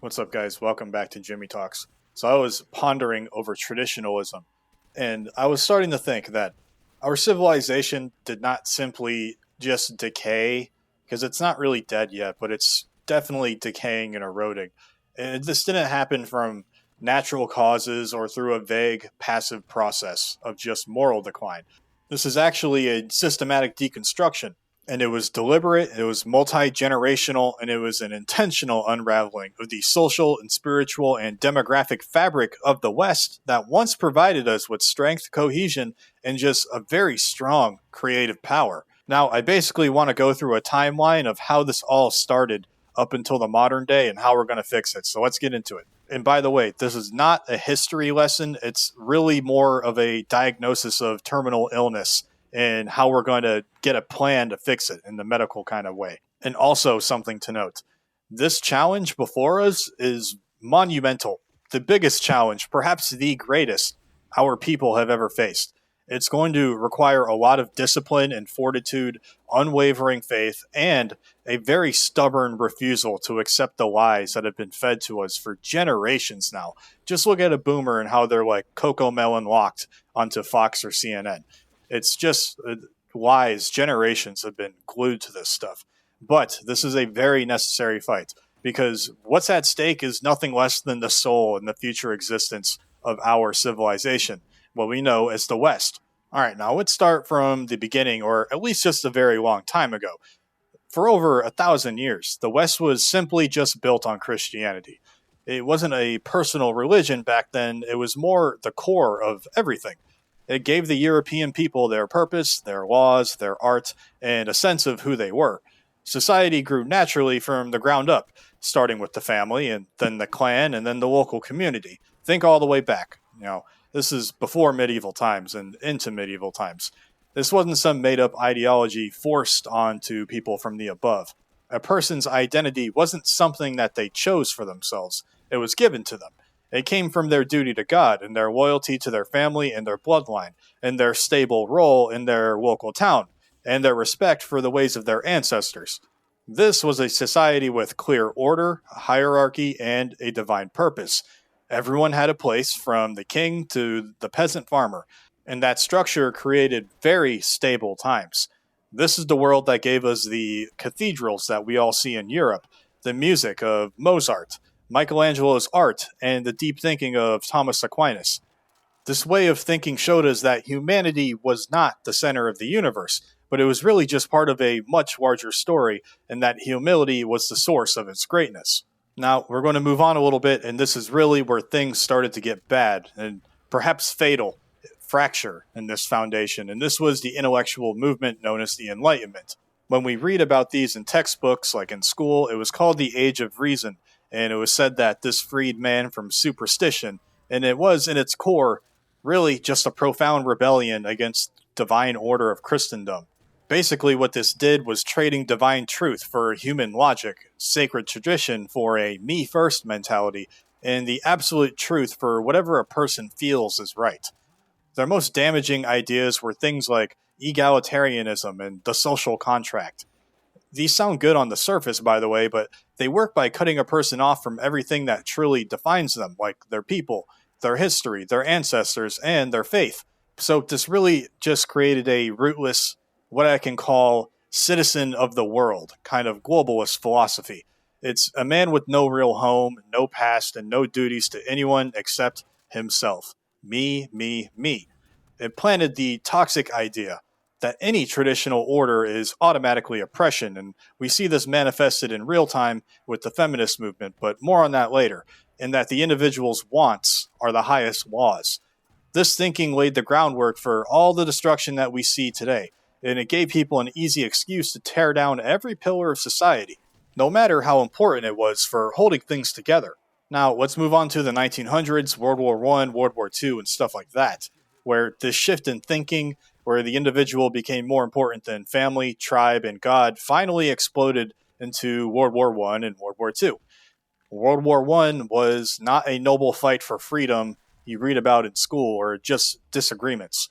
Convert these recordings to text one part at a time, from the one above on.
What's up, guys? Welcome back to Jimmy Talks. So, I was pondering over traditionalism, and I was starting to think that our civilization did not simply just decay, because it's not really dead yet, but it's definitely decaying and eroding. And this didn't happen from natural causes or through a vague, passive process of just moral decline. This is actually a systematic deconstruction, and it was deliberate, it was multi generational, and it was an intentional unraveling of the social and spiritual and demographic fabric of the West that once provided us with strength, cohesion, and just a very strong creative power. Now, I basically want to go through a timeline of how this all started up until the modern day and how we're going to fix it. So let's get into it. And by the way, this is not a history lesson. It's really more of a diagnosis of terminal illness and how we're going to get a plan to fix it in the medical kind of way. And also, something to note, this challenge before us is monumental. The biggest challenge, perhaps the greatest, our people have ever faced. It's going to require a lot of discipline and fortitude, unwavering faith, and a very stubborn refusal to accept the lies that have been fed to us for generations now. Just look at a boomer and how they're like Coco Melon locked onto Fox or CNN. It's just lies. Generations have been glued to this stuff. But this is a very necessary fight because what's at stake is nothing less than the soul and the future existence of our civilization, what we know as the West. All right, now let's start from the beginning, or at least just a very long time ago. For over 1,000 years, the West was simply just built on Christianity. It wasn't a personal religion back then, it was more the core of everything. It gave the European people their purpose, their laws, their art, and a sense of who they were. Society grew naturally from the ground up, starting with the family, and then the clan, and then the local community. Think all the way back. This is before medieval times and into medieval times. This wasn't some made up ideology forced onto people from the above. A person's identity wasn't something that they chose for themselves, it was given to them. It came from their duty to God and their loyalty to their family and their bloodline, and their stable role in their local town, and their respect for the ways of their ancestors. This was a society with clear order, a hierarchy, and a divine purpose. Everyone had a place, from the king to the peasant farmer, and that structure created very stable times. This is the world that gave us the cathedrals that we all see in Europe, the music of Mozart, Michelangelo's art, and the deep thinking of Thomas Aquinas. This way of thinking showed us that humanity was not the center of the universe, but it was really just part of a much larger story, and that humility was the source of its greatness. Now, we're going to move on a little bit, and this is really where things started to get bad, and perhaps fatal, fracture in this foundation, and this was the intellectual movement known as the Enlightenment. When we read about these in textbooks, like in school, it was called the Age of Reason, and it was said that this freed man from superstition, and it was, in its core, really just a profound rebellion against divine order of Christendom. Basically, what this did was trading divine truth for human logic, sacred tradition for a me first mentality, and the absolute truth for whatever a person feels is right. Their most damaging ideas were things like egalitarianism and the social contract. These sound good on the surface, by the way, but they work by cutting a person off from everything that truly defines them, like their people, their history, their ancestors, and their faith. So this really just created a rootless, what I can call citizen of the world kind of globalist philosophy. It's a man with no real home, no past, and no duties to anyone except himself. Me, me, me. It planted the toxic idea that any traditional order is automatically oppression, and we see this manifested in real time with the feminist movement, but more on that later, and that the individual's wants are the highest laws. This thinking laid the groundwork for all the destruction that we see today, and it gave people an easy excuse to tear down every pillar of society, no matter how important it was for holding things together. Now, let's move on to the 1900s, World War I, World War II, and stuff like that, where this shift in thinking, where the individual became more important than family, tribe, and God, finally exploded into World War I and World War II. World War I was not a noble fight for freedom you read about in school or just disagreements.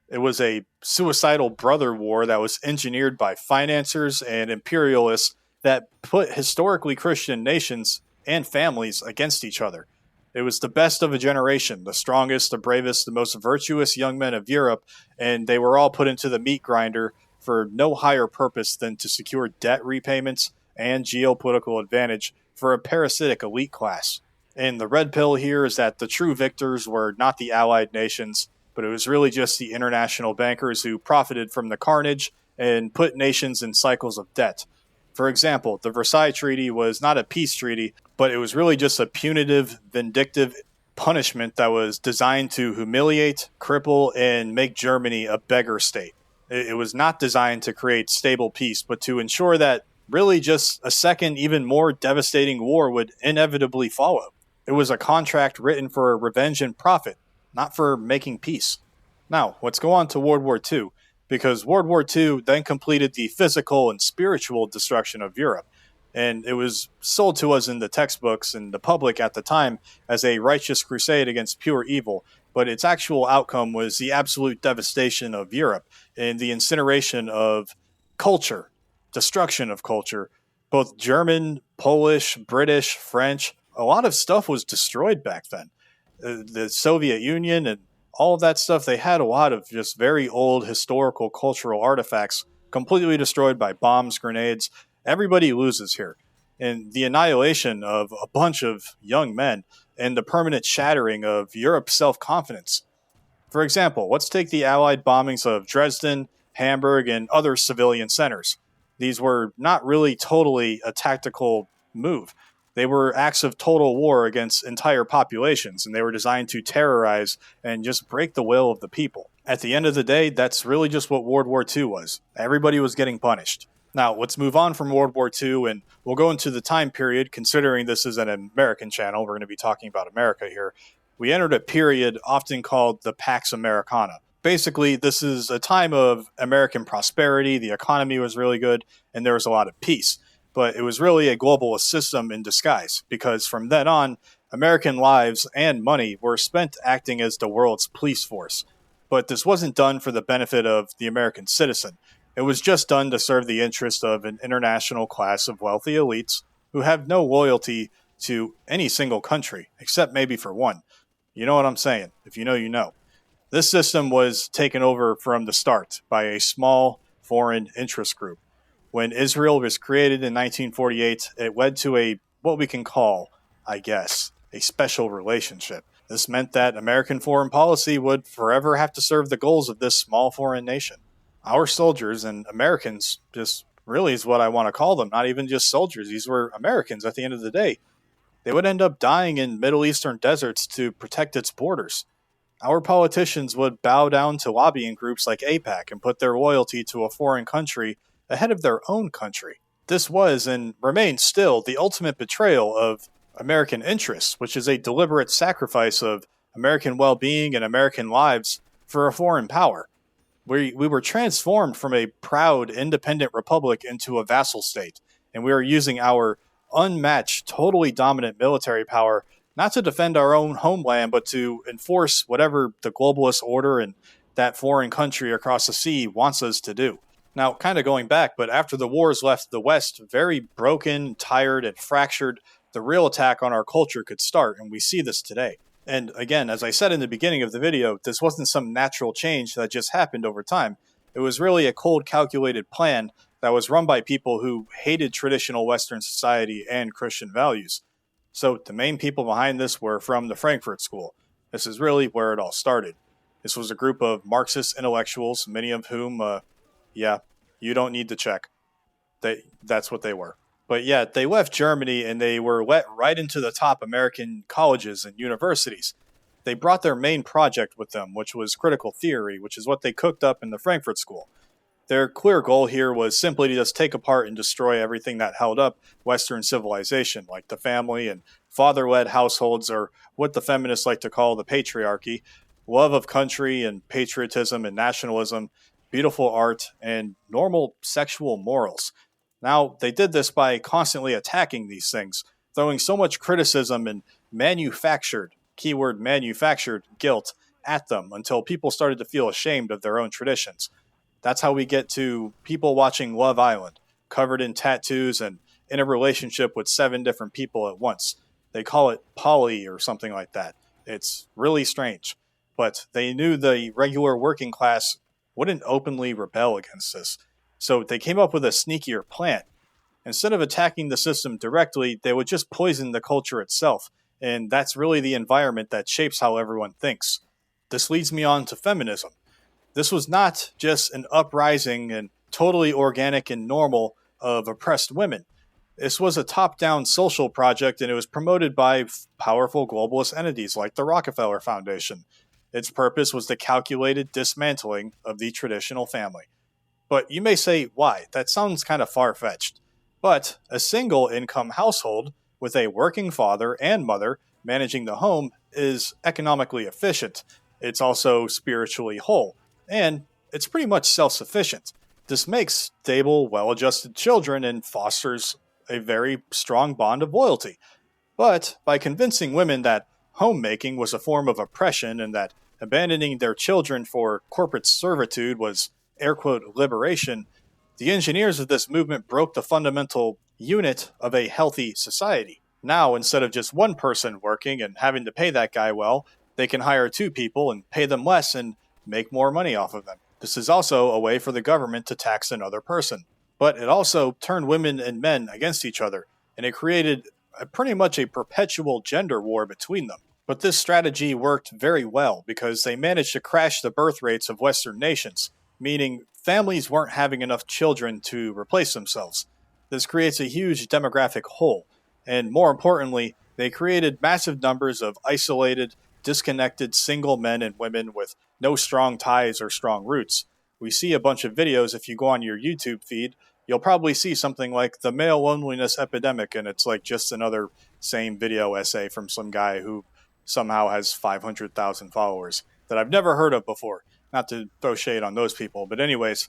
It was a suicidal brother war that was engineered by financiers and imperialists that put historically Christian nations and families against each other. It was the best of a generation, the strongest, the bravest, the most virtuous young men of Europe, and they were all put into the meat grinder for no higher purpose than to secure debt repayments and geopolitical advantage for a parasitic elite class. And the red pill here is that the true victors were not the allied nations, but it was really just the international bankers who profited from the carnage and put nations in cycles of debt. For example, the Versailles Treaty was not a peace treaty, but it was really just a punitive, vindictive punishment that was designed to humiliate, cripple, and make Germany a beggar state. It was not designed to create stable peace, but to ensure that really just a second, even more devastating war would inevitably follow. It was a contract written for revenge and profit, not for making peace. Now, let's go on to World War II, because World War II then completed the physical and spiritual destruction of Europe, and it was sold to us in the textbooks and the public at the time as a righteous crusade against pure evil, but its actual outcome was the absolute devastation of Europe and the incineration of culture, destruction of culture. Both German, Polish, British, French, a lot of stuff was destroyed back then. The Soviet Union and all of that stuff, they had a lot of just very old historical cultural artifacts completely destroyed by bombs, grenades. Everybody loses here. And the annihilation of a bunch of young men and the permanent shattering of Europe's self-confidence. For example, let's take the Allied bombings of Dresden, Hamburg, and other civilian centers. These were not really totally a tactical move. They were acts of total war against entire populations, and they were designed to terrorize and just break the will of the people. At the end of the day, that's really just what World War II was. Everybody was getting punished. Now, let's move on from World War II, and we'll go into the time period. Considering this is an American channel, we're going to be talking about America here. We entered a period often called the Pax Americana. Basically, this is a time of American prosperity. The economy was really good, and there was a lot of peace. But it was really a globalist system in disguise, because from then on, American lives and money were spent acting as the world's police force. But this wasn't done for the benefit of the American citizen. It was just done to serve the interest of an international class of wealthy elites who have no loyalty to any single country, except maybe for one. You know what I'm saying. If you know, you know. This system was taken over from the start by a small foreign interest group. When Israel was created in 1948, it led to what we can call, I guess, a special relationship. This meant that American foreign policy would forever have to serve the goals of this small foreign nation. Our soldiers, and Americans just really is what I want to call them, not even just soldiers, these were Americans at the end of the day. They would end up dying in Middle Eastern deserts to protect its borders. Our politicians would bow down to lobbying groups like AIPAC and put their loyalty to a foreign country ahead of their own country. This was, and remains still, the ultimate betrayal of American interests, which is a deliberate sacrifice of American well-being and American lives for a foreign power. We were transformed from a proud, independent republic into a vassal state, and we are using our unmatched, totally dominant military power not to defend our own homeland, but to enforce whatever the globalist order and that foreign country across the sea wants us to do. Now, kind of going back, but after the wars left the West very broken, tired, and fractured, the real attack on our culture could start, and we see this today. And again, as I said in the beginning of the video, this wasn't some natural change that just happened over time. It was really a cold, calculated plan that was run by people who hated traditional Western society and Christian values. So the main people behind this were from the Frankfurt School. This is really where it all started. This was a group of Marxist intellectuals, many of whom, you don't need to check. That's what they were. But yeah, they left Germany and they were let right into the top American colleges and universities. They brought their main project with them, which was critical theory, which is what they cooked up in the Frankfurt School. Their clear goal here was simply to just take apart and destroy everything that held up Western civilization, like the family and father-led households, or what the feminists like to call the patriarchy, love of country and patriotism and nationalism, beautiful art, and normal sexual morals. Now, they did this by constantly attacking these things, throwing so much criticism and manufactured, keyword manufactured, guilt at them until people started to feel ashamed of their own traditions. That's how we get to people watching Love Island, covered in tattoos and in a relationship with 7 different people at once. They call it poly or something like that. It's really strange. But they knew the regular working class wouldn't openly rebel against this. So they came up with a sneakier plan. Instead of attacking the system directly, they would just poison the culture itself. And that's really the environment that shapes how everyone thinks. This leads me on to feminism. This was not just an uprising and totally organic and normal of oppressed women. This was a top-down social project, and it was promoted by powerful globalist entities like the Rockefeller Foundation. Its purpose was the calculated dismantling of the traditional family. But you may say, why? That sounds kind of far-fetched. But a single-income household with a working father and mother managing the home is economically efficient. It's also spiritually whole, and it's pretty much self-sufficient. This makes stable, well-adjusted children and fosters a very strong bond of loyalty. But by convincing women that homemaking was a form of oppression and that abandoning their children for corporate servitude was air quote liberation, the engineers of this movement broke the fundamental unit of a healthy society. Now, instead of just one person working and having to pay that guy well, they can hire 2 people and pay them less and make more money off of them. This is also a way for the government to tax another person. But it also turned women and men against each other, and it created pretty much a perpetual gender war between them. But this strategy worked very well because they managed to crash the birth rates of Western nations, meaning families weren't having enough children to replace themselves. This creates a huge demographic hole, and more importantly, they created massive numbers of isolated, disconnected single men and women with no strong ties or strong roots. We see a bunch of videos. If you go on your YouTube feed, you'll probably see something like the male loneliness epidemic, and it's like just another same video essay from some guy who somehow has 500,000 followers that I've never heard of before. Not to throw shade on those people, but anyways,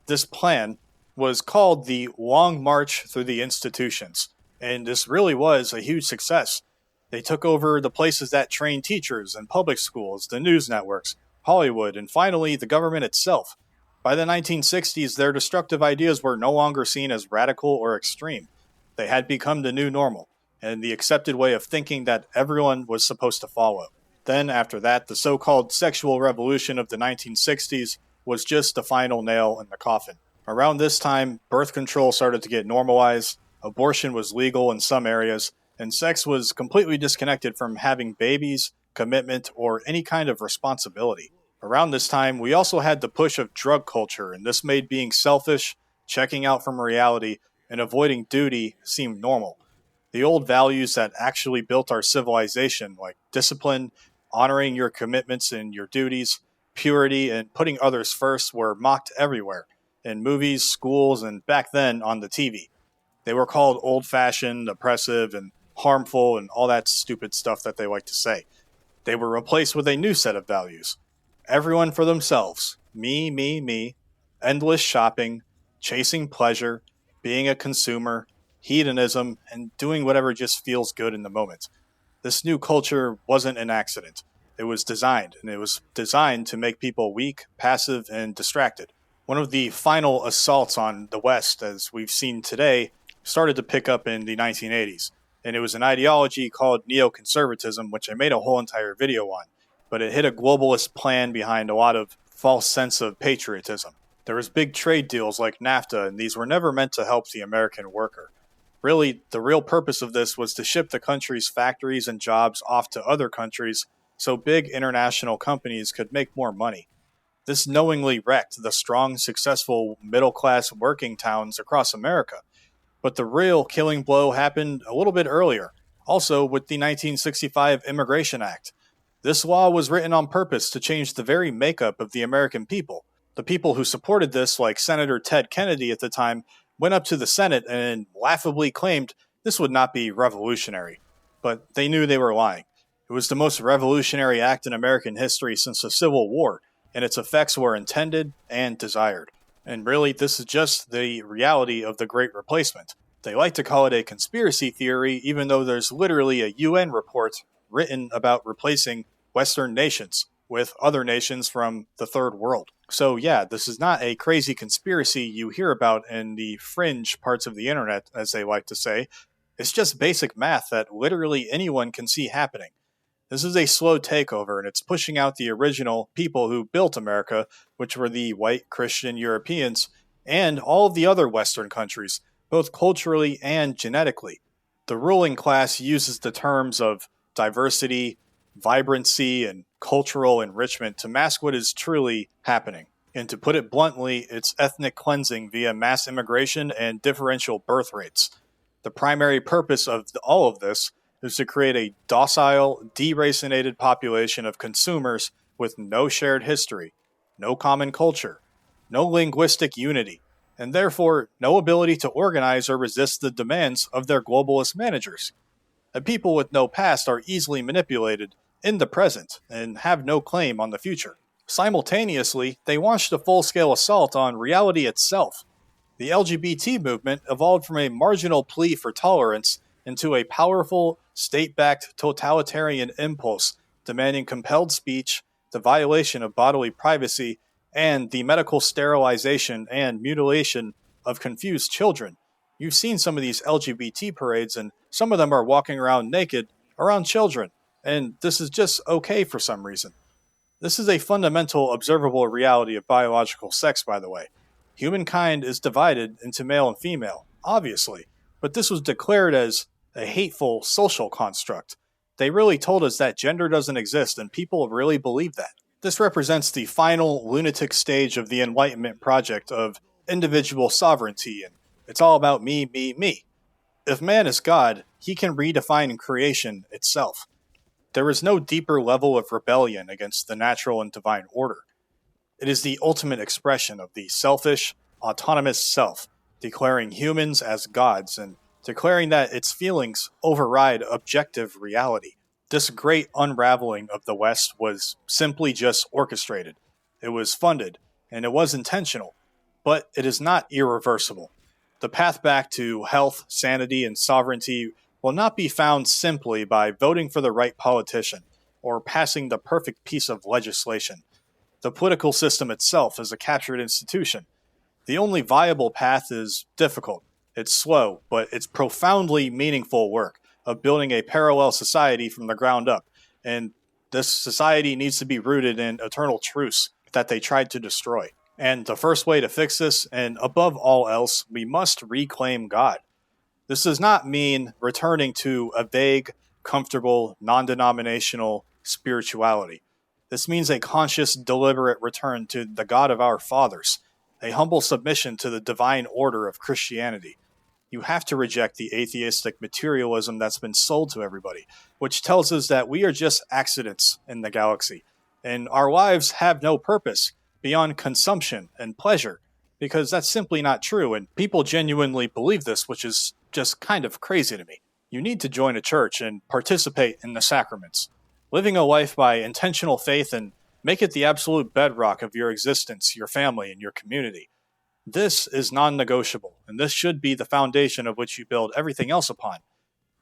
this plan was called the Long March Through the Institutions, and this really was a huge success. They took over the places that trained teachers and public schools, the news networks, Hollywood, and finally the government itself. By the 1960s, their destructive ideas were no longer seen as radical or extreme. They had become the new normal, and the accepted way of thinking that everyone was supposed to follow. Then, after that, the so-called sexual revolution of the 1960s was just the final nail in the coffin. Around this time, birth control started to get normalized, abortion was legal in some areas, and sex was completely disconnected from having babies, commitment, or any kind of responsibility. Around this time, we also had the push of drug culture, and this made being selfish, checking out from reality, and avoiding duty seem normal. The old values that actually built our civilization, like discipline, honoring your commitments and your duties, purity, and putting others first, were mocked everywhere, in movies, schools, and back then on the TV. They were called old-fashioned, oppressive, and harmful, and all that stupid stuff that they like to say. They were replaced with a new set of values. Everyone for themselves. Me, me, me. Endless shopping, chasing pleasure, being a consumer, hedonism, and doing whatever just feels good in the moment. This new culture wasn't an accident. It was designed, and it was designed to make people weak, passive, and distracted. One of the final assaults on the West, as we've seen today, started to pick up in the 1980s. And it was an ideology called neoconservatism, which I made a whole entire video on. But it hid a globalist plan behind a lot of false sense of patriotism. There was big trade deals like NAFTA, and these were never meant to help the American worker. Really, the real purpose of this was to ship the country's factories and jobs off to other countries so big international companies could make more money. This knowingly wrecked the strong, successful, middle-class working towns across America. But the real killing blow happened a little bit earlier, also with the 1965 Immigration Act. This law was written on purpose to change the very makeup of the American people. The people who supported this, like Senator Ted Kennedy at the time, went up to the Senate and laughably claimed this would not be revolutionary. But they knew they were lying. It was the most revolutionary act in American history since the Civil War, and its effects were intended and desired. And really, this is just the reality of the Great Replacement. They like to call it a conspiracy theory, even though there's literally a UN report written about replacing Western nations. with other nations from the third world. So yeah, this is not a crazy conspiracy you hear about in the fringe parts of the internet, as they like to say. It's just basic math that literally anyone can see happening. This is a slow takeover, and it's pushing out the original people who built America, which were the white Christian Europeans, and all of the other Western countries, both culturally and genetically. The ruling class uses the terms of diversity, vibrancy, and cultural enrichment to mask what is truly happening. And to put it bluntly, it's ethnic cleansing via mass immigration and differential birth rates. The primary purpose of all of this is to create a docile, deracinated population of consumers with no shared history, no common culture, no linguistic unity, and therefore no ability to organize or resist the demands of their globalist managers. And people with no past are easily manipulated in the present and have no claim on the future. Simultaneously, they launched a full-scale assault on reality itself. The LGBT movement evolved from a marginal plea for tolerance into a powerful, state-backed totalitarian impulse demanding compelled speech, the violation of bodily privacy, and the medical sterilization and mutilation of confused children. You've seen some of these LGBT parades, and some of them are walking around naked around children, and this is just okay for some reason. This is a fundamental observable reality of biological sex, by the way. Humankind is divided into male and female, obviously, but this was declared as a hateful social construct. They really told us that gender doesn't exist, and people really believe that. This represents the final lunatic stage of the Enlightenment project of individual sovereignty, and it's all about me, me, me. If man is God, he can redefine creation itself. There is no deeper level of rebellion against the natural and divine order. It is the ultimate expression of the selfish, autonomous self, declaring humans as gods and declaring that its feelings override objective reality. This great unraveling of the West was simply just orchestrated. It was funded, and it was intentional, but it is not irreversible. The path back to health, sanity, and sovereignty will not be found simply by voting for the right politician or passing the perfect piece of legislation. The political system itself is a captured institution. The only viable path is difficult. It's slow, but it's profoundly meaningful work of building a parallel society from the ground up. And this society needs to be rooted in eternal truths that they tried to destroy. And the first way to fix this, and above all else, we must reclaim God. This does not mean returning to a vague, comfortable, non-denominational spirituality. This means a conscious, deliberate return to the God of our fathers, a humble submission to the divine order of Christianity. You have to reject the atheistic materialism that's been sold to everybody, which tells us that we are just accidents in the galaxy, and our lives have no purpose beyond consumption and pleasure, because that's simply not true, and people genuinely believe this, which is just kind of crazy to me. You need to join a church and participate in the sacraments. Living a life by intentional faith and make it the absolute bedrock of your existence, your family, and your community. This is non-negotiable, and this should be the foundation of which you build everything else upon.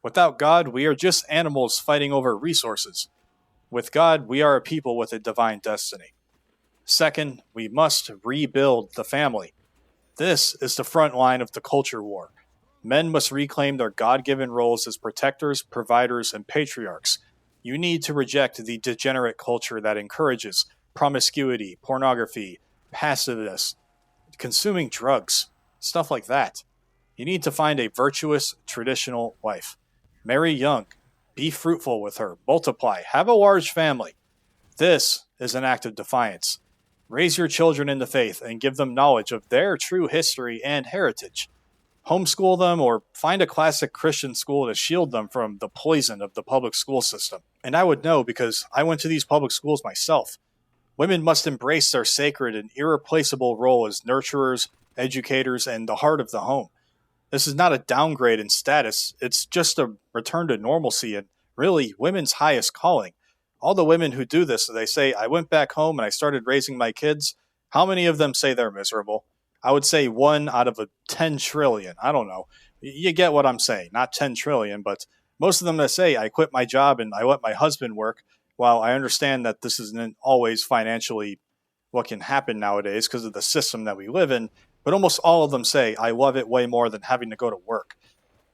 Without God, we are just animals fighting over resources. With God, we are a people with a divine destiny. Second, we must rebuild the family. This is the front line of the culture war. Men must reclaim their God-given roles as protectors, providers, and patriarchs. You need to reject the degenerate culture that encourages promiscuity, pornography, passiveness, consuming drugs, stuff like that. You need to find a virtuous, traditional wife. Marry young. Be fruitful with her. Multiply. Have a large family. This is an act of defiance. Raise your children in the faith and give them knowledge of their true history and heritage. Homeschool them or find a classic Christian school to shield them from the poison of the public school system. And I would know because I went to these public schools myself. Women must embrace their sacred and irreplaceable role as nurturers, educators, and the heart of the home. This is not a downgrade in status, it's just a return to normalcy and really women's highest calling. All the women who do this, they say, I went back home and I started raising my kids. How many of them say they're miserable? I would say 1 out of a 10 trillion. I don't know. You get what I'm saying. Not 10 trillion, but most of them that say, I quit my job and I let my husband work. while I understand that this isn't always financially what can happen nowadays because of the system that we live in, but almost all of them say, I love it way more than having to go to work.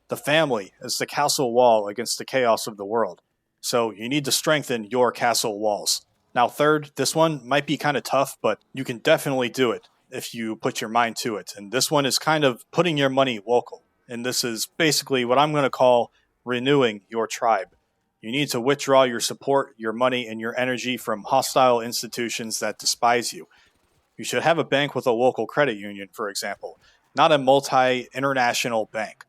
The family is the castle wall against the chaos of the world. So you need to strengthen your castle walls. Now, third, this one might be kind of tough, but you can definitely do it if you put your mind to it. And this one is kind of putting your money local. And this is basically what I'm going to call renewing your tribe. You need to withdraw your support, your money, and your energy from hostile institutions that despise you. You should have a bank with a local credit union, for example, not a multi-international bank.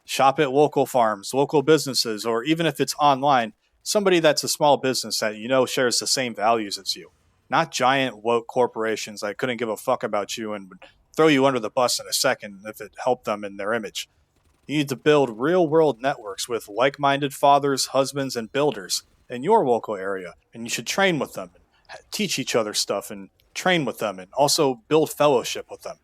Shop at local farms, local businesses, or even if it's online, somebody that's a small business that you know shares the same values as you. Not giant woke corporations that couldn't give a fuck about you and would throw you under the bus in a second if it helped them in their image. You need to build real-world networks with like-minded fathers, husbands, and builders in your local area, and you should train with them, and teach each other stuff, and train with them, and also build fellowship with them.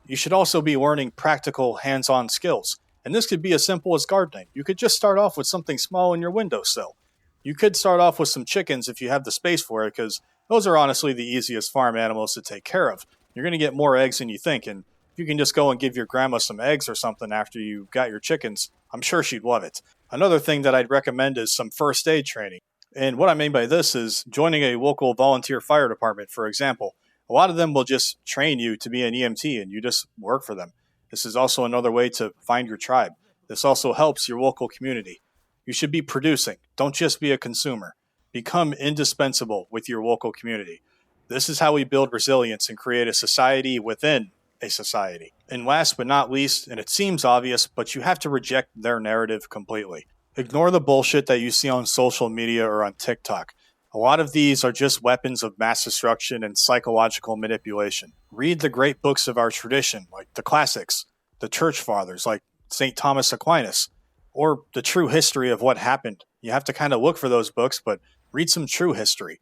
You should also be learning practical, hands-on skills, and this could be as simple as gardening. You could just start off with something small in your windowsill. You could start off with some chickens if you have the space for it, because those are honestly the easiest farm animals to take care of. You're going to get more eggs than you think, and if you can just go and give your grandma some eggs or something after you got your chickens, I'm sure she'd love it. Another thing that I'd recommend is some first aid training. And what I mean by this is joining a local volunteer fire department, for example. A lot of them will just train you to be an EMT and you just work for them. This is also another way to find your tribe. This also helps your local community. You should be producing. Don't just be a consumer. Become indispensable with your local community. This is how we build resilience and create a society within a society. And last but not least, and it seems obvious, but you have to reject their narrative completely. Ignore the bullshit that you see on social media or on TikTok. A lot of these are just weapons of mass destruction and psychological manipulation. Read the great books of our tradition, like the classics, the church fathers, like St. Thomas Aquinas, or the true history of what happened. You have to kind of look for those books, but read some true history.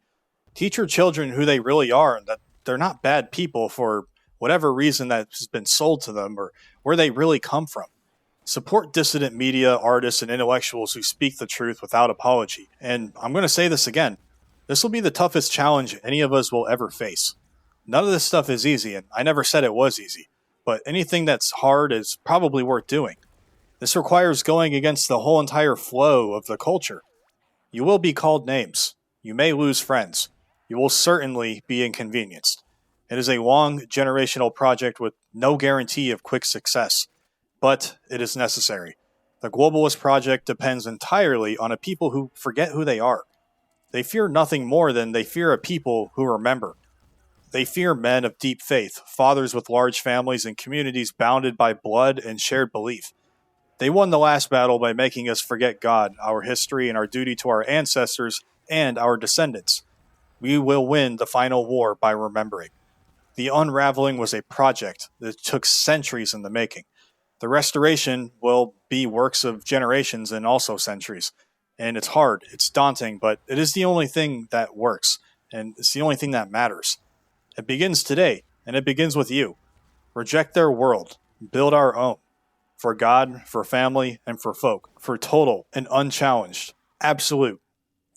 Teach your children who they really are and that they're not bad people for whatever reason that has been sold to them or where they really come from. Support dissident media, artists, and intellectuals who speak the truth without apology. And I'm going to say this again. This will be the toughest challenge any of us will ever face. None of this stuff is easy, and I never said it was easy. But anything that's hard is probably worth doing. This requires going against the whole entire flow of the culture. You will be called names. You may lose friends. You will certainly be inconvenienced. It is a long generational project with no guarantee of quick success, but it is necessary. The globalist project depends entirely on a people who forget who they are. They fear nothing more than they fear a people who remember. They fear men of deep faith, fathers with large families, and communities bounded by blood and shared belief. They won the last battle by making us forget God, our history, and our duty to our ancestors and our descendants. We will win the final war by remembering. The unraveling was a project that took centuries in the making. The restoration will be works of generations and also centuries. And it's hard, it's daunting, but it is the only thing that works, and it's the only thing that matters. It begins today, and it begins with you. Reject their world, build our own. For God, for family, and for folk. For total and unchallenged, absolute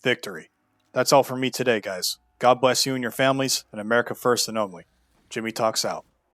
victory. That's all from me today, guys. God bless you and your families, and America first and only. Jimmy Talks out.